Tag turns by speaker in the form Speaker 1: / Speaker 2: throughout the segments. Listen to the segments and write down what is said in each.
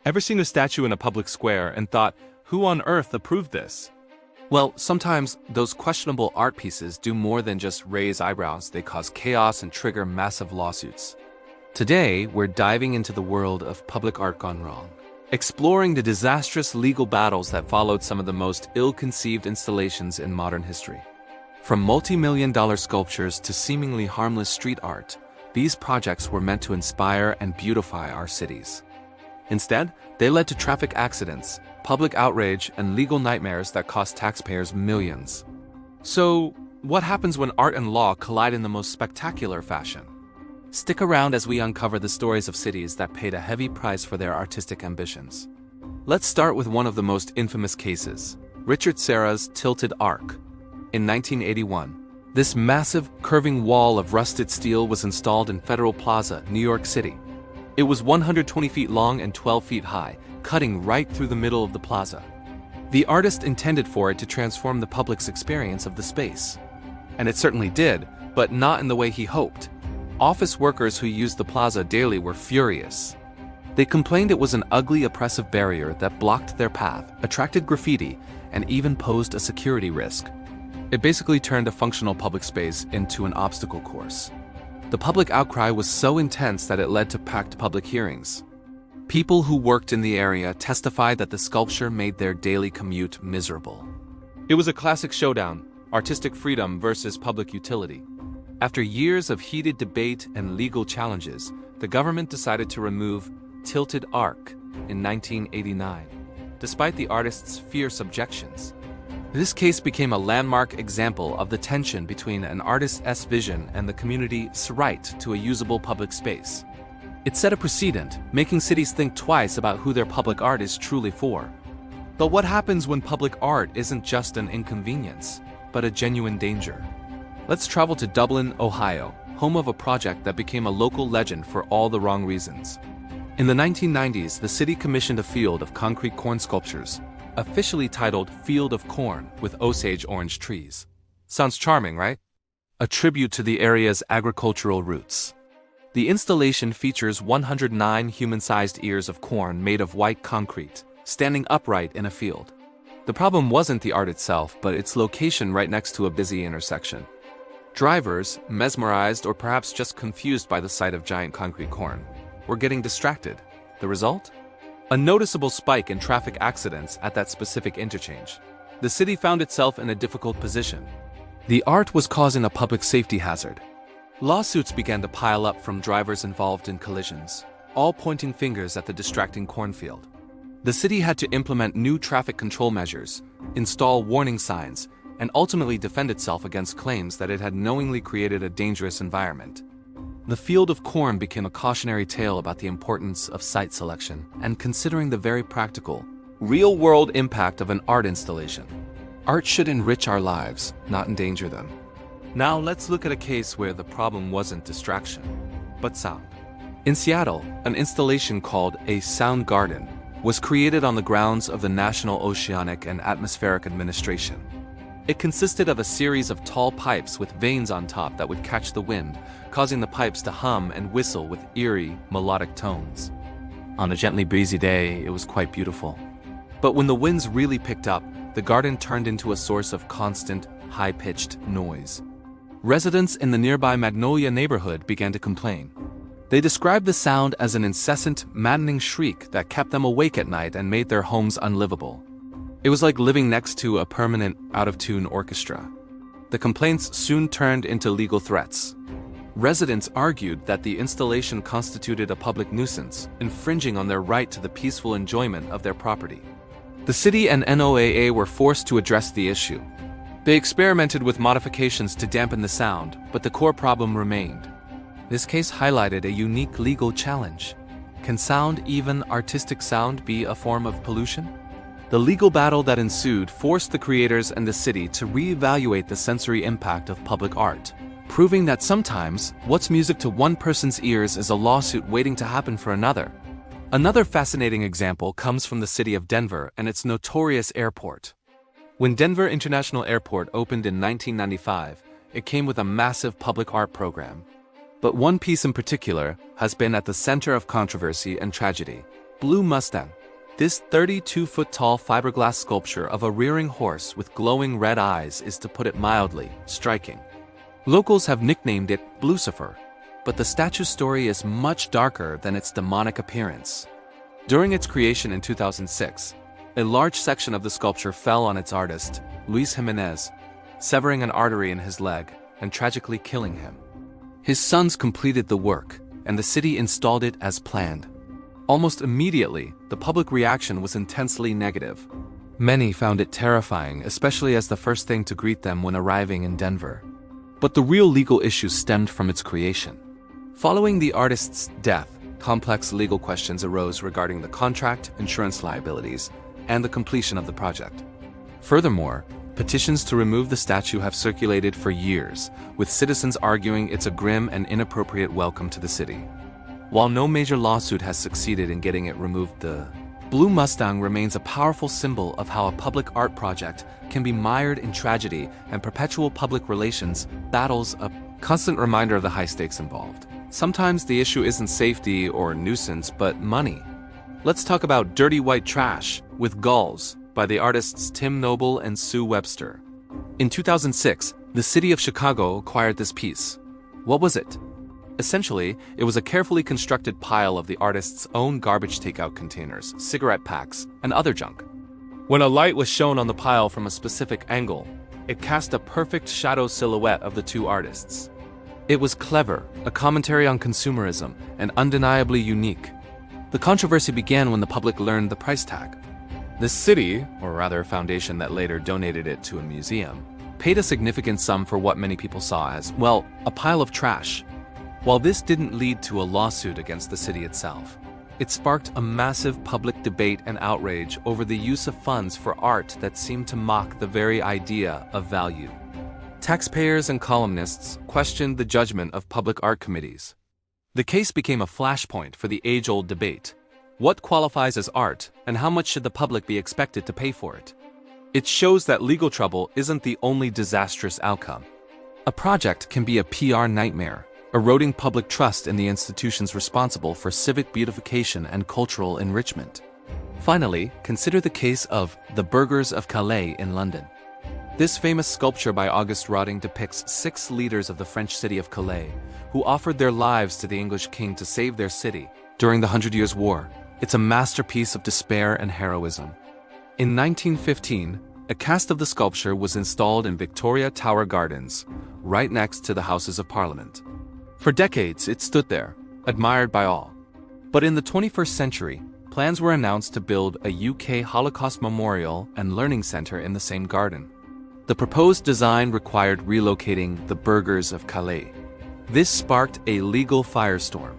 Speaker 1: Ever seen a statue in a public square and thought, who on earth approved this?
Speaker 2: Well, sometimes those questionable art pieces do more than just raise eyebrows, they cause chaos and trigger massive lawsuits. Today, we're diving into the world of public art gone wrong, exploring the disastrous legal battles that followed some of the most ill-conceived installations in modern history. From multi-million-dollar sculptures to seemingly harmless street art, these projects were meant to inspire and beautify our cities. Instead, they led to traffic accidents, public outrage, and legal nightmares that cost taxpayers millions. So, what happens when art and law collide in the most spectacular fashion? Stick around as we uncover the stories of cities that paid a heavy price for their artistic ambitions. Let's start with one of the most infamous cases, Richard Serra's Tilted Arc. In 1981, this massive, curving wall of rusted steel was installed in Federal Plaza, New York City. It was 120 feet long and 12 feet high, cutting right through the middle of the plaza. The artist intended for it to transform the public's experience of the space. And it certainly did, but not in the way he hoped. Office workers who used the plaza daily were furious. They complained it was an ugly, oppressive barrier that blocked their path, attracted graffiti, and even posed a security risk. It basically turned a functional public space into an obstacle course. The public outcry was so intense that it led to packed public hearings. People who worked in the area testified that the sculpture made their daily commute miserable.
Speaker 1: It was a classic showdown, artistic freedom versus public utility. After years of heated debate and legal challenges, the government decided to remove Tilted Arc in 1989, despite the artist's fierce objections. This case became a landmark example of the tension between an artist's vision and the community's right to a usable public space. It set a precedent, making cities think twice about who their public art is truly for. But what happens when public art isn't just an inconvenience, but a genuine danger? Let's travel to Dublin, Ohio, home of a project that became a local legend for all the wrong reasons. In the 1990s, the city commissioned a field of concrete corn sculptures, officially titled Field of Corn with Osage orange trees. Sounds charming, right? A tribute to the area's agricultural roots. The installation features 109 human-sized ears of corn made of white concrete, standing upright in a field. The problem wasn't the art itself, but its location right next to a busy intersection. Drivers, mesmerized or perhaps just confused by the sight of giant concrete corn, were getting distracted. The result? A noticeable spike in traffic accidents at that specific interchange. The city found itself in a difficult position. The art was causing a public safety hazard. Lawsuits began to pile up from drivers involved in collisions, all pointing fingers at the distracting cornfield. The city had to implement new traffic control measures, install warning signs, and ultimately defend itself against claims that it had knowingly created a dangerous environment. The Field of Corn became a cautionary tale about the importance of site selection and considering the very practical, real-world impact of an art installation. Art should enrich our lives, not endanger them. Now let's look at a case where the problem wasn't distraction, but sound. In Seattle, an installation called a Sound Garden was created on the grounds of the National Oceanic and Atmospheric Administration. It consisted of a series of tall pipes with vanes on top that would catch the wind, causing the pipes to hum and whistle with eerie, melodic tones. On a gently breezy day, it was quite beautiful. But when the winds really picked up, the garden turned into a source of constant, high-pitched noise. Residents in the nearby Magnolia neighborhood began to complain. They described the sound as an incessant, maddening shriek that kept them awake at night and made their homes unlivable. It was like living next to a permanent, out-of-tune orchestra. The complaints soon turned into legal threats. Residents argued that the installation constituted a public nuisance, infringing on their right to the peaceful enjoyment of their property. The city and NOAA were forced to address the issue. They experimented with modifications to dampen the sound, but the core problem remained. This case highlighted a unique legal challenge. Can sound, even artistic sound, be a form of pollution? The legal battle that ensued forced the creators and the city to reevaluate the sensory impact of public art, proving that sometimes what's music to one person's ears is a lawsuit waiting to happen for another. Another fascinating example comes from the city of Denver and its notorious airport. When Denver International Airport opened in 1995, it came with a massive public art program. But one piece in particular has been at the center of controversy and tragedy:
Speaker 2: Blue Mustang. This 32-foot-tall fiberglass sculpture of a rearing horse with glowing red eyes is, to put it mildly, striking. Locals have nicknamed it Blucifer, but the statue's story is much darker than its demonic appearance. During its creation in 2006, a large section of the sculpture fell on its artist, Luis Jimenez, severing an artery in his leg and tragically killing him. His sons completed the work, and the city installed it as planned. Almost immediately, the public reaction was intensely negative. Many found it terrifying, especially as the first thing to greet them when arriving in Denver. But the real legal issues stemmed from its creation. Following the artist's death, complex legal questions arose regarding the contract, insurance liabilities, and the completion of the project. Furthermore, petitions to remove the statue have circulated for years, with citizens arguing it's a grim and inappropriate welcome to the city. While no major lawsuit has succeeded in getting it removed, the Blue Mustang remains a powerful symbol of how a public art project can be mired in tragedy and perpetual public relations battles, a constant reminder of the high stakes involved. Sometimes the issue isn't safety or nuisance, but money. Let's talk about Dirty White Trash with Gulls by the artists Tim Noble and Sue Webster. In 2006, the city of Chicago acquired this piece. What was it? Essentially, it was a carefully constructed pile of the artist's own garbage takeout containers, cigarette packs, and other junk. When a light was shown on the pile from a specific angle, it cast a perfect shadow silhouette of the two artists. It was clever, a commentary on consumerism, and undeniably unique. The controversy began when the public learned the price tag. The city, or rather a foundation that later donated it to a museum, paid a significant sum for what many people saw as, well, a pile of trash. While this didn't lead to a lawsuit against the city itself, it sparked a massive public debate and outrage over the use of funds for art that seemed to mock the very idea of value. Taxpayers and columnists questioned the judgment of public art committees. The case became a flashpoint for the age-old debate. What qualifies as art, and how much should the public be expected to pay for it? It shows that legal trouble isn't the only disastrous outcome. A project can be a PR nightmare, eroding public trust in the institutions responsible for civic beautification and cultural enrichment. Finally, consider the case of the Burghers of Calais in London. This famous sculpture by Auguste Rodin depicts 6 leaders of the French city of Calais, who offered their lives to the English king to save their city during the 100 Years' War. It's a masterpiece of despair and heroism. In 1915, a cast of the sculpture was installed in Victoria Tower Gardens, right next to the Houses of Parliament. For decades, it stood there, admired by all. But in the 21st century, plans were announced to build a UK Holocaust Memorial and Learning Centre in the same garden. The proposed design required relocating the Burghers of Calais. This sparked a legal firestorm.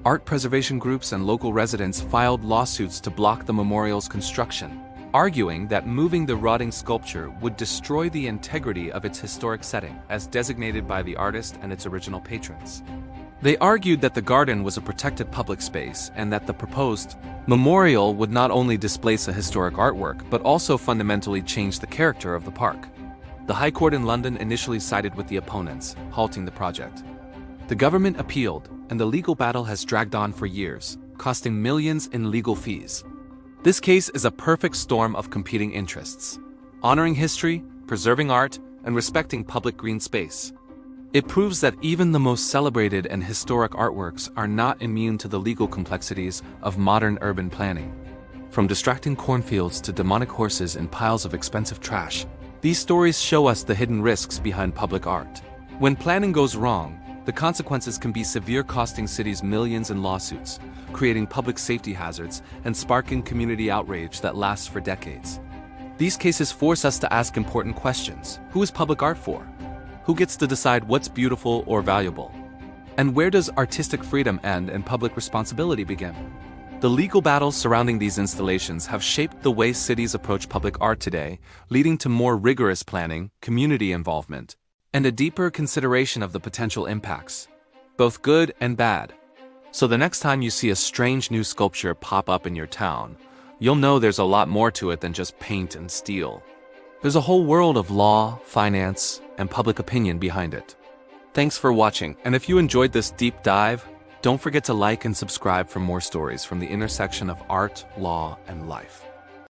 Speaker 2: Art preservation groups and local residents filed lawsuits to block the memorial's construction, arguing that moving the rotting sculpture would destroy the integrity of its historic setting, as designated by the artist and its original patrons. They argued that the garden was a protected public space and that the proposed memorial would not only displace a historic artwork, but also fundamentally change the character of the park. The High Court in London initially sided with the opponents, halting the project. The government appealed, and the legal battle has dragged on for years, costing millions in legal fees. This case is a perfect storm of competing interests, honoring history, preserving art, and respecting public green space. It proves that even the most celebrated and historic artworks are not immune to the legal complexities of modern urban planning. From distracting cornfields to demonic horses and piles of expensive trash, these stories show us the hidden risks behind public art. When planning goes wrong, the consequences can be severe, costing cities millions in lawsuits, creating public safety hazards, and sparking community outrage that lasts for decades. These cases force us to ask important questions. Who is public art for? Who gets to decide what's beautiful or valuable? And where does artistic freedom end and public responsibility begin? The legal battles surrounding these installations have shaped the way cities approach public art today, leading to more rigorous planning, community involvement, and a deeper consideration of the potential impacts, both good and bad. So the next time you see a strange new sculpture pop up in your town, you'll know there's a lot more to it than just paint and steel. There's a whole world of law, finance, and public opinion behind it. Thanks for watching, and if you enjoyed this deep dive, Don't forget to like and subscribe for more stories from the intersection of art, law, and life.